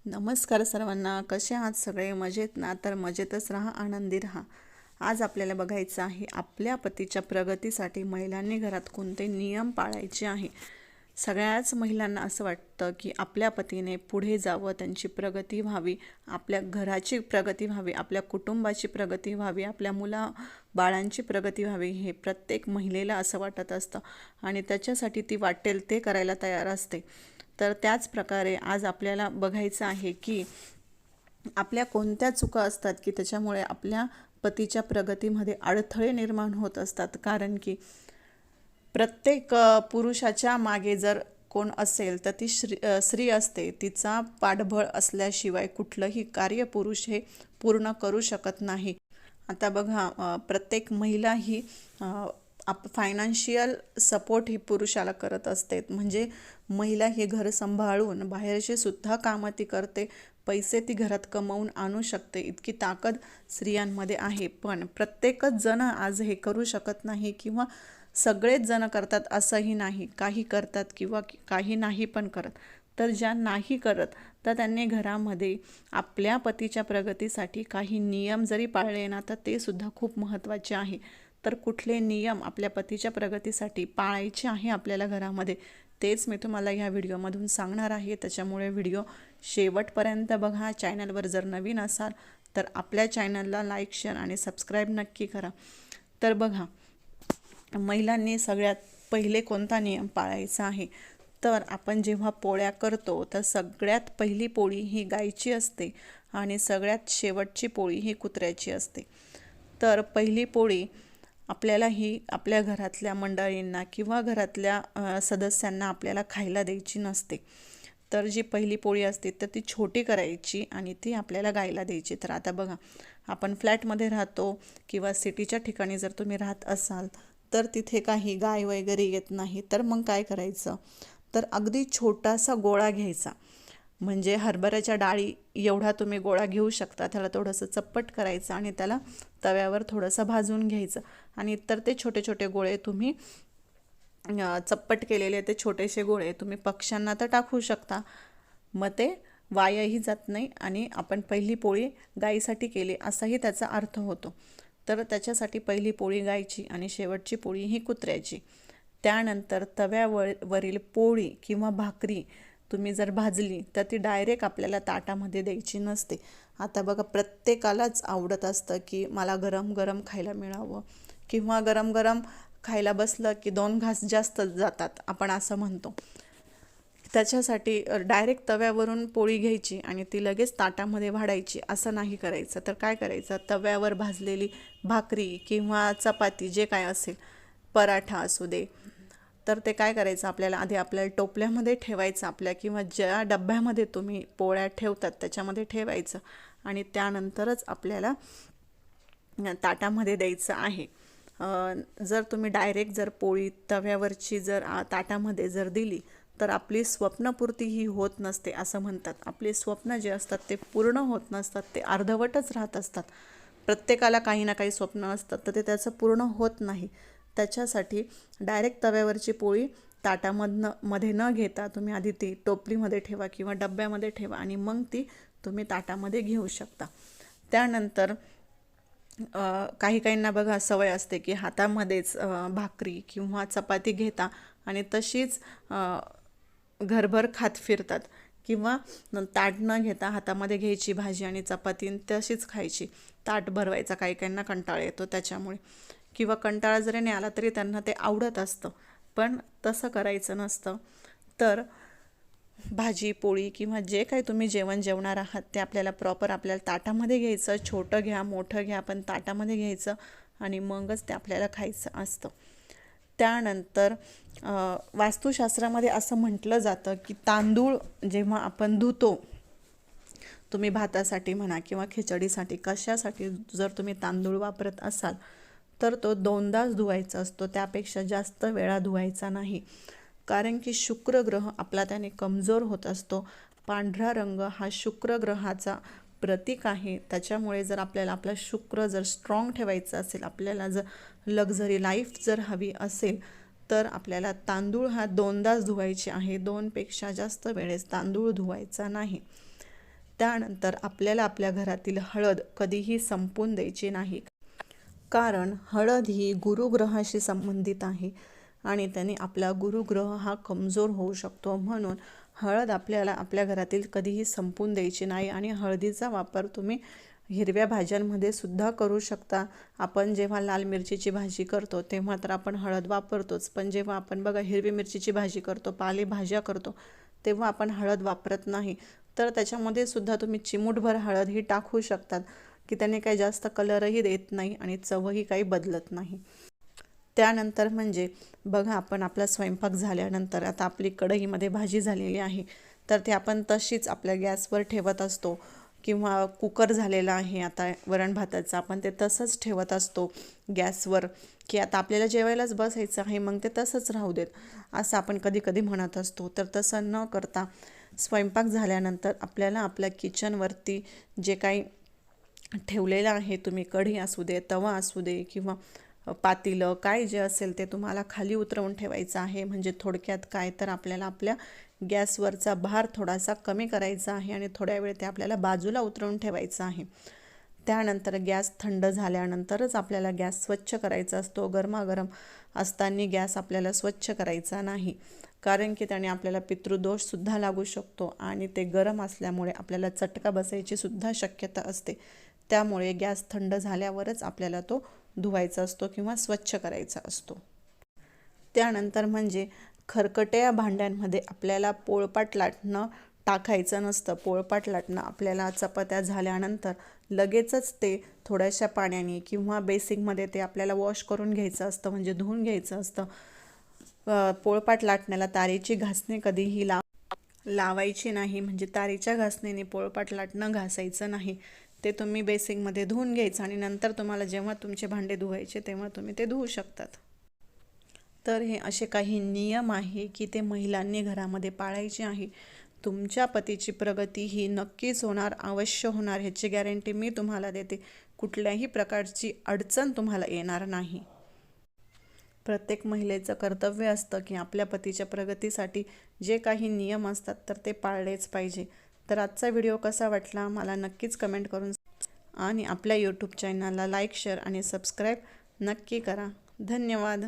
नमस्कार सर्वांना. कसे आहात सगळे? मजेत ना? तर मजेतच राहा, आनंदी राहा. आज आपल्याला बघायचं आहे आपल्या पतीच्या प्रगतीसाठी महिलांनी घरात कोणते नियम पाळायचे आहे. सगळ्याच महिलांना असं वाटतं की आपल्या पतीने पुढे जावं, त्यांची प्रगती व्हावी, आपल्या घराची प्रगती व्हावी, आपल्या कुटुंबाची प्रगती व्हावी, आपल्या बाळांची प्रगती व्हावी. हे प्रत्येक महिलेला असं वाटत असतं आणि त्याच्यासाठी ती वाटेल ते करायला तयार असते. तर त्याच प्रकारे आज आपल्याला बघायचं आहे की आपल्या कोणत्या चुका असतात की त्याच्यामुळे आपल्या पतीच्या प्रगतीमध्ये अडथळे निर्माण होत असतात. कारण की प्रत्येक पुरुषाच्या मागे जर कोण असेल तर ती स्त्री असते. तिचा पाठबळ असल्याशिवाय कुठलंही कार्य पुरुष हे पूर्ण करू शकत नाही. आता बघा, प्रत्येक महिला ही फायनान्शियल सपोर्ट ही पुरुषाला करत असते. म्हणजे महिला ही घर सांभाळून बाहेरचे सुद्धा कामं ती करते, पैसे ती घरात कमवून आणू शकते. इतकी ताकद स्त्रियांमध्ये आहे. पण प्रत्येकच जण आज हे करू शकत नाही किंवा सगळेच जण करतात असंही नाही. काही करतात किंवा काही नाही पण करत. तर ज्या नाही करत तर त्यांनी घरामध्ये आपल्या पतीच्या प्रगतीसाठी काही नियम जरी पाळले ना तर ते सुद्धा खूप महत्त्वाचे आहे. तर कुठले नियम आपल्या पतीच्या प्रगतीसाठी पाळायचे आहे आपल्याला घरामध्ये, तेच मी तुम्हाला ह्या व्हिडिओमधून सांगणार आहे. त्याच्यामुळे व्हिडिओ शेवटपर्यंत बघा. चॅनलवर जर नवीन असाल तर आपल्या चॅनलला लाईक, शेअर आणि सबस्क्राईब नक्की करा. तर बघा, महिलांनी सगळ्यात पहिले कोणता नियम पाळायचा आहे. तर आपण जेव्हा पोळ्या करतो तर सगळ्यात पहिली पोळी ही गायची असते आणि सगळ्यात शेवटची पोळी ही कुत्र्याची असते. तर पहिली पोळी आपल्याला ही आपल्या घरातल्या मंडळींना किंवा घरातल्या सदस्यांना आपल्याला खायला द्यायची नसते. तर जी पहिली पोळी असते तर ती छोटी करायची आणि ती आपल्याला गायला द्यायची. तर आता बघा, आपण फ्लॅटमध्ये राहतो किंवा सिटीच्या ठिकाणी जर तुम्ही राहत असाल तर तिथे काही गाय वगैरे येत नाही. तर मग काय करायचं, तर अगदी छोटासा गोळा घ्यायचा. म्हणजे हरभऱ्याच्या डाळी एवढा तुम्ही गोळा घेऊ शकता. त्याला थोडंसं चप्पट करायचं आणि त्याला तव्यावर थोडंसं भाजून घ्यायचं आणि तर ते छोटे छोटे गोळे तुम्ही चप्पट केलेले ते छोटेसे गोळे तुम्ही पक्ष्यांना तर टाकू शकता. मग ते वायाही जात नाही आणि आपण पहिली पोळी गाईसाठी केली असाही त्याचा अर्थ होतो. तर त्याच्यासाठी पहिली पोळी गायची आणि शेवटची पोळी ही कुत्र्याची. त्यानंतर तव्यावरील पोळी किंवा भाकरी तुम्ही जर भाजली तर ती डायरेक्ट आपल्याला ताटामध्ये द्यायची नसते. आता बघा, प्रत्येकालाच आवडत असतं की मला गरम गरम खायला मिळावं किंवा गरम गरम खायला बसलं की 2 घास जास्त जातात, आपण असं म्हणतो. त्याच्यासाठी डायरेक्ट तव्यावरून पोळी घ्यायची आणि ती लगेच ताटामध्ये वाढायची असं नाही करायचं. तर काय करायचं, तव्यावर भाजलेली भाकरी किंवा चपाती जे काय असेल, पराठा असू दे, तर ते काय करायचं, आपल्याला टोपल्यामध्ये ठेवायचं, आपल्या किंवा ज्या डब्यामध्ये तुम्ही पोळ्या ठेवतात त्याच्यामध्ये ठेवायचं आणि त्यानंतरच आपल्याला ताटामध्ये द्यायचं आहे. जर तुम्ही डायरेक्ट जर पोळी तव्यावरची जर ताटामध्ये जर दिली तर आपली स्वप्नपूर्ती ही होत नसते असं म्हणतात. आपले स्वप्न जे असतात ते पूर्ण होत नसतात, ते अर्धवटच राहत असतात. प्रत्येकाला काही ना काही स्वप्न असतात तर ते त्याचं पूर्ण होत नाही. त्याच्यासाठी डायरेक्ट तव्यावरची पोळी मध्ये न घेता तुम्ही आधी ती टोपलीमध्ये ठेवा किंवा डब्यामध्ये ठेवा आणि मग ती तुम्ही ताटामध्ये घेऊ शकता. त्यानंतर काही काहींना बघा सवय असते की हातामध्येच भाकरी किंवा चपाती घेता आणि तशीच घरभर खात फिरतात किंवा ताट न घेता हातामध्ये घ्यायची भाजी आणि चपाती तशीच खायची. ताट भरवायचा काही काहींना कंटाळा येतो त्याच्यामुळे, किंवा कंटाळा जरी नाही आला तरी त्यांना ते आवडत असतं. पण तसं करायचं नसतं. तर भाजी पोळी किंवा जे काही तुम्ही जेवणार आहात ते आपल्याला प्रॉपर आपल्याला ताटामध्ये घ्यायचं. छोटं घ्या मोठं घ्या पण ताटामध्ये घ्यायचं आणि मगच ते आपल्याला खायचं असतं. त्यानंतर वास्तुशास्त्रामध्ये असं म्हटलं जातं की तांदूळ जेव्हा आपण धुतो, तुम्ही भातासाठी म्हणा किंवा खिचडीसाठी कशासाठी जर तुम्ही तांदूळ वापरत असाल तर तो 2दाच धुवायचा असतो, त्यापेक्षा जास्त वेळा धुवायचा नाही. कारण की शुक्र ग्रह आपला त्याने कमजोर होत असतो. पांढरा रंग हा शुक्र ग्रहाचा प्रतीक आहे. त्याच्यामुळे जर आपल्याला आपला शुक्र जर स्ट्रॉंग ठेवायचा असेल, आपल्याला जर लक्झरी लाईफ जर हवी असेल तर आपल्याला तांदूळ हा 2दाच धुवायचे आहे. 2पेक्षा जास्त वेळेस तांदूळ धुवायचा नाही. त्यानंतर आपल्याला आपल्या घरातील हळद कधीही संपवून द्यायची नाही, कारण हळद ही गुरुग्रहाशी संबंधित आहे आणि त्याने आपला गुरुग्रह हा कमजोर होऊ शकतो. म्हणून हळद आपल्याला आपल्या घरातील कधीही संपवून द्यायची नाही आणि हळदीचा वापर तुम्ही हिरव्या भाज्यांमध्ये सुद्धा करू शकता. आपण जेव्हा लाल मिरचीची भाजी करतो तेव्हा तर आपण हळद वापरतोच, पण जेव्हा आपण बघा हिरवी मिरचीची भाजी करतो, पालेभाज्या करतो, तेव्हा आपण हळद वापरत नाही. तर त्याच्यामध्ये सुद्धा तुम्ही चिमूटभर हळद ही टाकू शकतात, की त्याने काही जास्त कलरही देत नाही आणि चवही काही बदलत नाही. त्यानंतर म्हणजे बघा, आपण आपला स्वयंपाक झाल्यानंतर आता आपली कढईमध्ये भाजी झालेली आहे, तर ते आपण तशीच आपल्या गॅसवर ठेवत असतो, किंवा कुकर झालेला आहे आता वरण भाताचा, आपण ते तसंच ठेवत असतो गॅसवर, की आता आपल्याला जेवायलाच बसायचं आहे, मग ते तसंच राहू देत, असं आपण कधी कधी म्हणत असतो. तर तसं न करता स्वयंपाक झाल्यानंतर आपल्याला आपल्या किचनवरती जे काही ठेवलेलं आहे, तुम्ही कढई असू दे, तवा असू दे किंवा पातेलं, काय जे असेल ते तुम्हाला खाली उतरवून ठेवायचं आहे. म्हणजे थोडक्यात काय, तर आपल्याला आपल्या गॅसवरचा भार थोडासा कमी करायचा आहे आणि थोड्या वेळ ते आपल्याला बाजूला उतरवून ठेवायचं आहे. त्यानंतर गॅस थंड झाल्यानंतरच आपल्याला गॅस स्वच्छ करायचा असतो. गरमागरम असताना गॅस आपल्याला स्वच्छ करायचा नाही, कारण की त्याने आपल्याला पितृदोषसुद्धा लागू शकतो आणि ते गरम असल्यामुळे आपल्याला चटका बसायची सुद्धा शक्यता असते. त्यामुळे गॅस थंड झाल्यावरच आपल्याला तो धुवायचा असतो किंवा स्वच्छ करायचा असतो. त्यानंतर म्हणजे खरकट्या भांड्यांमध्ये आपल्याला पोळपाट लाटणं टाकायचं नसतं. पोळपाट लाटणं आपल्याला चपात्या झाल्यानंतर लगेचच ते थोड्याशा पाण्याने किंवा बेसिंगमध्ये ते आपल्याला वॉश करून घ्यायचं असतं, म्हणजे धुवून घ्यायचं असतं. पोळपाट लाटण्याला तारेची घासणी कधीही लावायची नाही, म्हणजे तारेच्या घासणीने पोळपाट लाटणं घासायचं नाही. ते तुम्ही बेसिंगमध्ये धुवून घ्यायचं आणि नंतर तुम्हाला जेव्हा तुमचे भांडे धुवायचे तेव्हा तुम्ही ते धुवू शकतात. तर हे असे काही नियम आहे की ते महिलांनी घरामध्ये पाळायचे आहे. तुमच्या पतीची प्रगती ही नक्कीच होणार, अवश्य होणार, ह्याची गॅरंटी मी तुम्हाला देते. कुठल्याही प्रकारची अडचण तुम्हाला येणार नाही. प्रत्येक महिलेचं कर्तव्य असतं की आपल्या पतीच्या प्रगतीसाठी जे काही नियम असतात तर ते पाळलेच पाहिजे. तर आजचा व्हिडिओ कसा वाटला मला नक्कीच कमेंट करून आणि आपल्या यूट्यूब चॅनलला लाईक, शेअर आणि सबस्क्राईब नक्की करा. धन्यवाद.